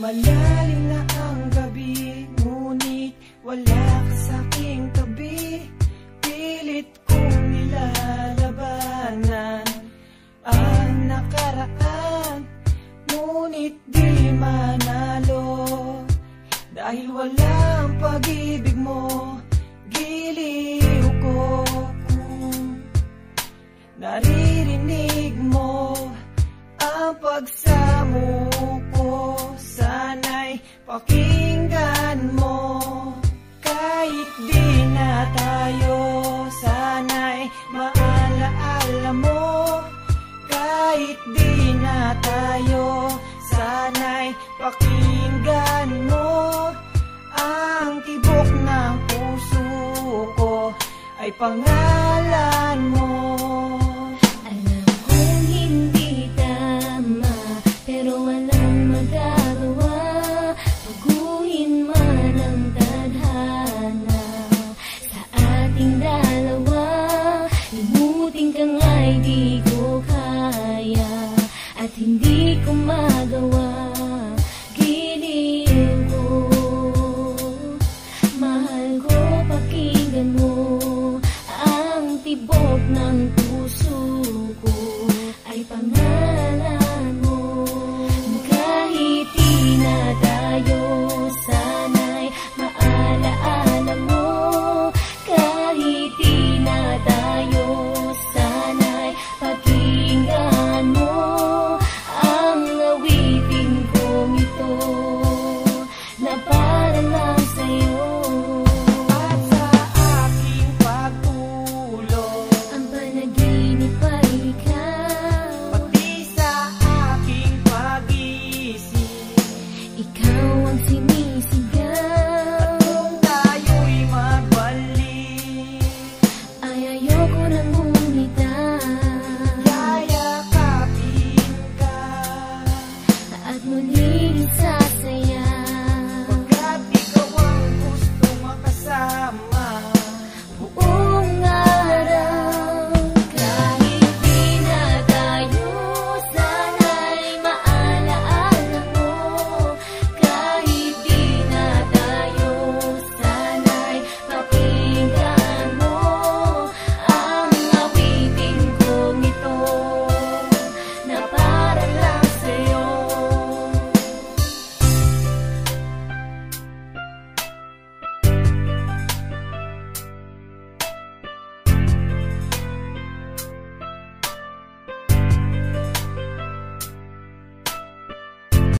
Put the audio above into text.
Lumalalim na ang gabi, ngunit wala ka sa'king tabi. Pilit kong nilalabanan ang nakaraan, ngunit di manalo. Dahil walang pag-ibig mo, giliw ko. Naririnig mo ang pagsamo ko, sana'y pakinggan mo. Kahit di na tayo, sana'y maalaala mo. Kahit di na tayo, sana'y pakinggan mo. Ang tibok ng puso ko ay pangalan mo. Alam kong hindi tama, pero walang magagawa. Baguhin man ang tadhana sa ating dalawa. Limutin ka nga'y di ko kaya, at hindi ko magawa. Giliw ko, mahal ko, pakinggan mo. Ang tibok ng puso ko ay pangalan mo. Kahit di na tayo, sana'y maalaala mo. Kahit di na tayo, sana'y pakinggan mo. Ang awitin kong ito na para lang sa'yo. At sa aking pagtulog, Ang panaginip ay ikaw. pati sa aking pag-isip, Ikaw ang